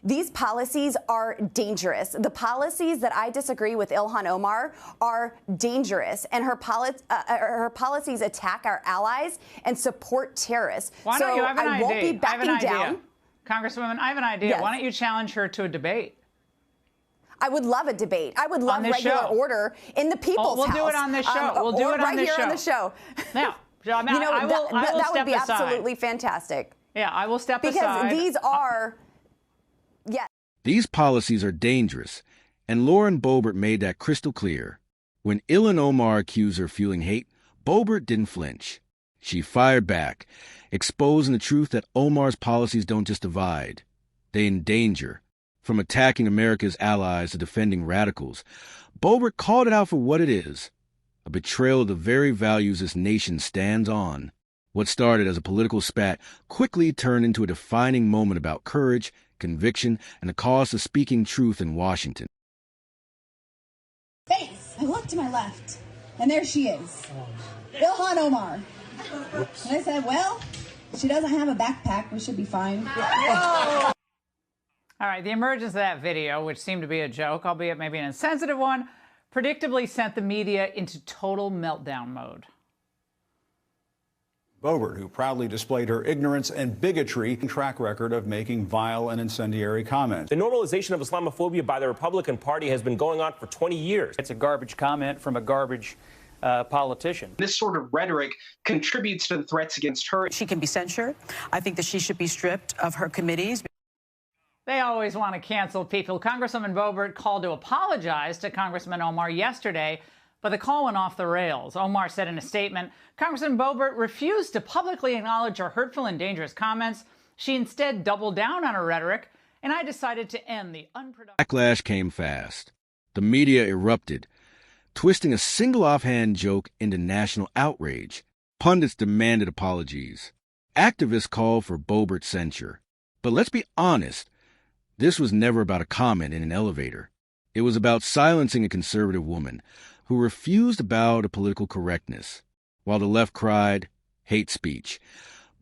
These policies are dangerous. The policies that I disagree with Ilhan Omar are dangerous, and her policies attack our allies and support terrorists. Why don't you have an idea? Won't be backing down. Congresswoman, I have an idea. Yes. Why don't you challenge her to a debate? I would love a debate. I would love regular order in the people's house. We'll do it on this show. We'll do it on this show. Right here on the show. Now, I will that would be step aside. absolutely fantastic. Yeah, I will step aside. Because these are, yes. These policies are dangerous, and Lauren Boebert made that crystal clear. When Ilhan Omar accused her of fueling hate, Boebert didn't flinch. She fired back, exposing the truth that Omar's policies don't just divide, they endanger. From attacking America's allies to defending radicals, Boebert called it out for what it is, a betrayal of the very values this nation stands on. What started as a political spat quickly turned into a defining moment about courage, conviction, and the cost of speaking truth in Washington. Face! I looked to my left, and there she is, Ilhan Omar. Oops. And I said, well, she doesn't have a backpack. We should be fine. All right, the emergence of that video, which seemed to be a joke, albeit maybe an insensitive one, predictably sent the media into total meltdown mode. Boebert, who proudly displayed her ignorance and bigotry track record of making vile and incendiary comments. The normalization of Islamophobia by the Republican Party has been going on for 20 years. It's a garbage comment from a garbage politician. This sort of rhetoric contributes to the threats against her. She can be censured. I think that she should be stripped of her committees. They always want to cancel people. Congresswoman Boebert called to apologize to Congressman Omar yesterday, but the call went off the rails. Omar said in a statement, Congressman Boebert refused to publicly acknowledge her hurtful and dangerous comments. She instead doubled down on her rhetoric, and I decided to end the unproductive... Backlash came fast. The media erupted, twisting a single offhand joke into national outrage. Pundits demanded apologies. Activists called for Boebert's censure. But let's be honest, this was never about a comment in an elevator. It was about silencing a conservative woman who refused to bow to political correctness, while the left cried, hate speech.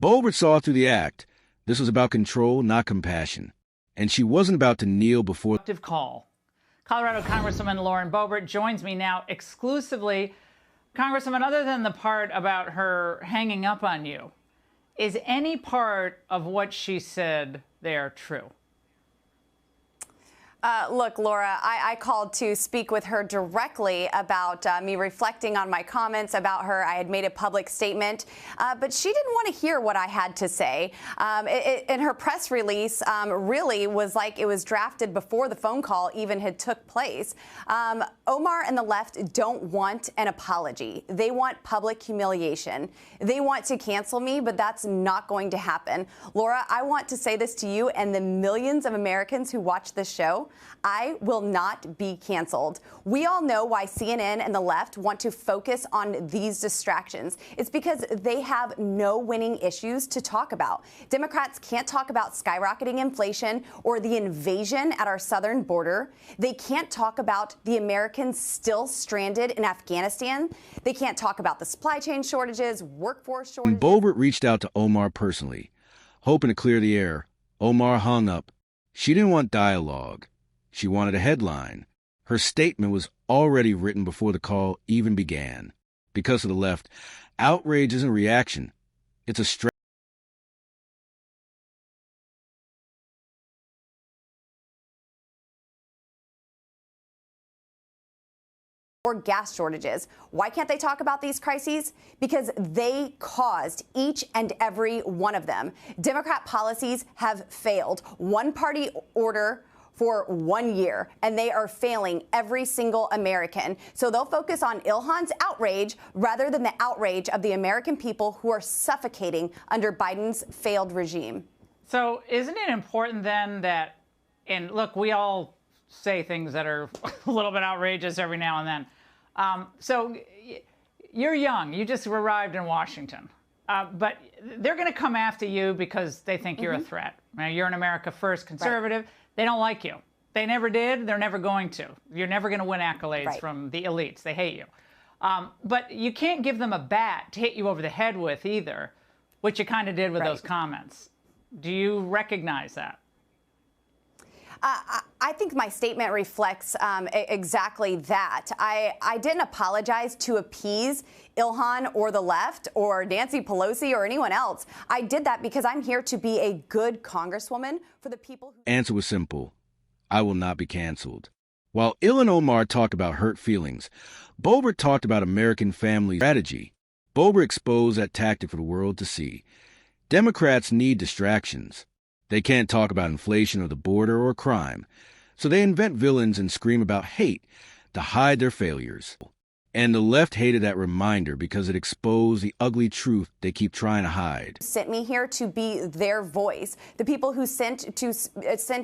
Boebert saw through the act. This was about control, not compassion. And she wasn't about to kneel before... Call. Colorado Congresswoman Lauren Boebert joins me now exclusively. Congresswoman, other than the part about her hanging up on you, is any part of what she said there true? Look, Laura, I called to speak with her directly about me reflecting on my comments about her. I had made a public statement, but she didn't want to hear what I had to say. In her press release, really was like it was drafted before the phone call even had took place. Omar and the left don't want an apology. They want public humiliation. They want to cancel me, but that's not going to happen. Laura, I want to say this to you and the millions of Americans who watch this show. I will not be canceled. We all know why CNN and the left want to focus on these distractions. It's because they have no winning issues to talk about. Democrats can't talk about skyrocketing inflation or the invasion at our southern border. They can't talk about the Americans still stranded in Afghanistan. They can't talk about the supply chain shortages, workforce shortages. When Boebert reached out to Omar personally, hoping to clear the air, Omar hung up. She didn't want dialogue. She wanted a headline. Her statement was already written before the call even began. Because of the left, outrage isn't reaction. It's a strategy. Or gas shortages. Why can't they talk about these crises? Because they caused each and every one of them. Democrat policies have failed. One-party order for 1 year, and they are failing every single American. So they'll focus on Ilhan's outrage rather than the outrage of the American people who are suffocating under Biden's failed regime. So isn't it important then that, and look, we all say things that are a little bit outrageous every now and then. So you're young, you just arrived in Washington, but they're gonna come after you because they think you're a threat. Right? You're an America First conservative. Right. They don't like you. They never did. They're never going to. You're never going to win accolades from the elites. They hate you. But you can't give them a bat to hit you over the head with either, which you kind of did with those comments. Do you recognize that? I think my statement reflects exactly that. I didn't apologize to appease Ilhan or the left or Nancy Pelosi or anyone else. I did that because I'm here to be a good congresswoman for the people who... Answer was simple. I will not be canceled. While Ilhan Omar talked about hurt feelings, Boebert talked about American family strategy. Boebert exposed that tactic for the world to see. Democrats need distractions. They can't talk about inflation or the border or crime, so they invent villains and scream about hate to hide their failures. And the left hated that reminder because it exposed the ugly truth they keep trying to hide. Sent me here to be their voice, the people who sent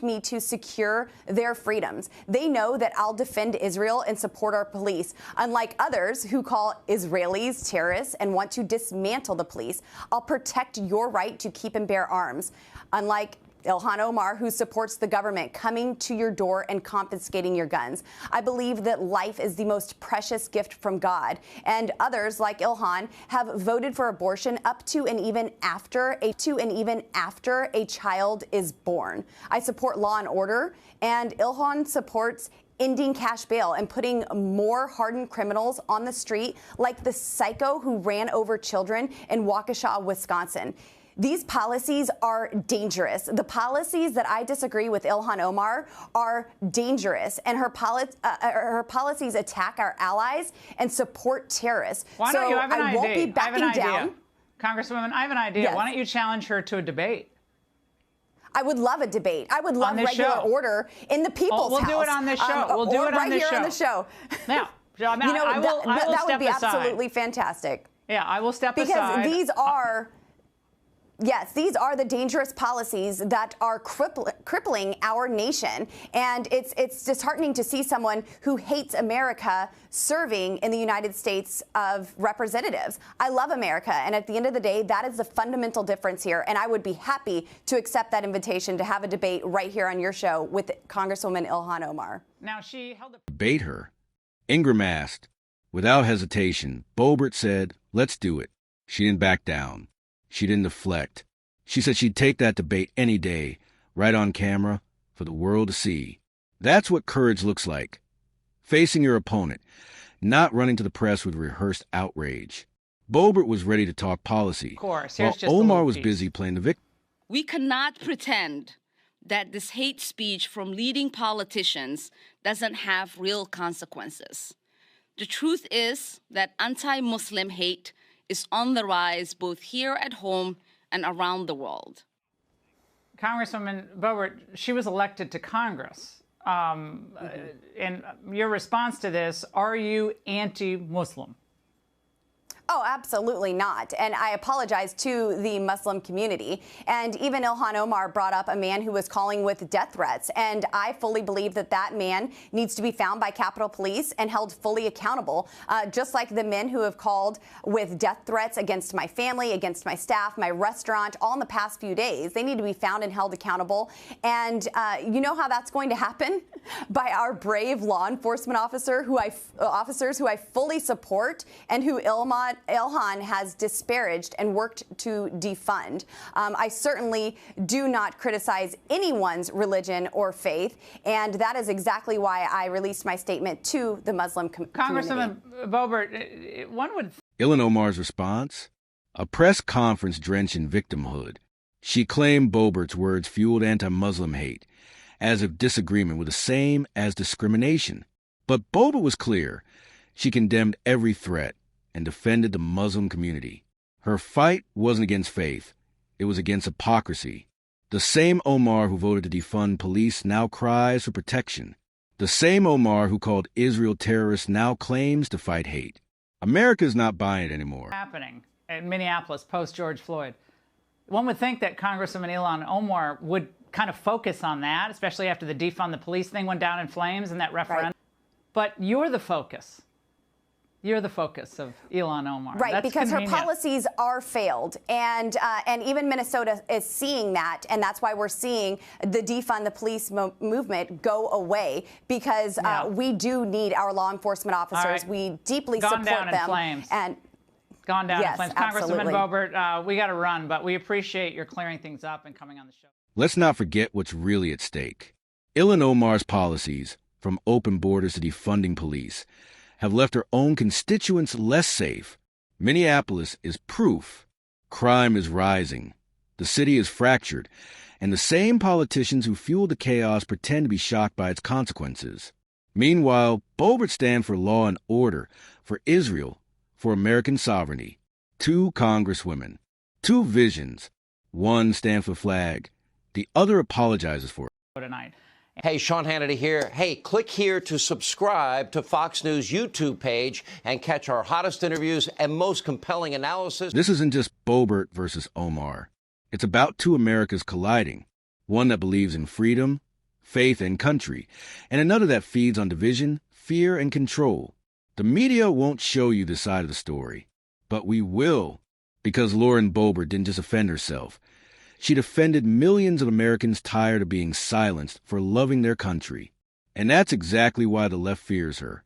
me to secure their freedoms. They know that I'll defend Israel and support our police. Unlike others who call Israelis terrorists and want to dismantle the police, I'll protect your right to keep and bear arms. Unlike Ilhan Omar, who supports the government coming to your door and confiscating your guns. I believe that life is the most precious gift from God, and others like Ilhan have voted for abortion up to and even after a child is born. I support law and order, and Ilhan supports ending cash bail and putting more hardened criminals on the street, like the psycho who ran over children in Waukesha, Wisconsin. These policies are dangerous. The policies that I disagree with Ilhan Omar are dangerous, and her policies attack our allies and support terrorists. Why don't you have an idea? I won't be backing down. Congresswoman, I have an idea. Yes. Why don't you challenge her to a debate? I would love a debate. I would love regular order in the people's house. We'll do it on this show. We'll do it on this show. Right here on the show. Now, I mean, that would be aside. absolutely fantastic. Yeah, I will step aside. Because these are... Yes, these are the dangerous policies that are crippling our nation. And it's disheartening to see someone who hates America serving in the United States of Representatives. I love America. And at the end of the day, that is the fundamental difference here. And I would be happy to accept that invitation to have a debate right here on your show with Congresswoman Ilhan Omar. Now, she held a debate her. Ingram asked. Without hesitation, Boebert said, let's do it. She didn't back down. She didn't deflect. She said she'd take that debate any day, right on camera, for the world to see. That's what courage looks like. Facing your opponent, not running to the press with rehearsed outrage. Boebert was ready to talk policy, of course. while Omar was busy playing the victim. We cannot pretend that this hate speech from leading politicians doesn't have real consequences. The truth is that anti-Muslim hate is on the rise both here at home and around the world. Congresswoman Boebert, she was elected to Congress. And your response to this, are you anti-Muslim? Oh, absolutely not. And I apologize to the Muslim community. And even Ilhan Omar brought up a man who was calling with death threats. And I fully believe that that man needs to be found by Capitol Police and held fully accountable, just like the men who have called with death threats against my family, against my staff, my restaurant, all in the past few days. They need to be found and held accountable. And you know how that's going to happen? By our brave law enforcement officers who I fully support and who Ilhan has disparaged and worked to defund. I certainly do not criticize anyone's religion or faith, and that is exactly why I released my statement to the Muslim community. Congresswoman Boebert, one would... Ilhan Omar's response? A press conference drenched in victimhood. She claimed Boebert's words fueled anti-Muslim hate, as if disagreement were the same as discrimination. But Boebert was clear. She condemned every threat and defended the Muslim community. Her fight wasn't against faith. It was against hypocrisy. The same Omar who voted to defund police now cries for protection. The same Omar who called Israel terrorists now claims to fight hate. America's not buying it anymore. Happening in Minneapolis post-George Floyd. One would think that Congresswoman Ilhan Omar would kind of focus on that, especially after the defund the police thing went down in flames and that referendum. Right. But you're the focus. You're the focus of Ilhan Omar. Right, that's because convenient. her policies are failed. And even Minnesota is seeing that. And that's why we're seeing the defund the police movement go away, because we do need our law enforcement officers. Right. We deeply support them. In flames. And gone down in flames. Absolutely. Congresswoman Boebert, we got to run, but we appreciate your clearing things up and coming on the show. Let's not forget what's really at stake. Ilhan Omar's policies, from open borders to defunding police, have left her own constituents less safe. Minneapolis is proof. Crime is rising. The city is fractured, and the same politicians who fuel the chaos pretend to be shocked by its consequences. Meanwhile, Boebert stands for law and order, for Israel, for American sovereignty. 2 congresswomen, 2 visions. One stands for flag, the other apologizes for it. Tonight. Hey, Sean Hannity here. Hey, click here to subscribe to Fox News YouTube page and catch our hottest interviews and most compelling analysis. This isn't just Boebert versus Omar. It's about 2 Americas colliding, one that believes in freedom, faith, and country, and another that feeds on division, fear, and control. The media won't show you this side of the story, but we will, because Lauren Boebert didn't just offend herself. She defended millions of Americans tired of being silenced for loving their country. And that's exactly why the left fears her.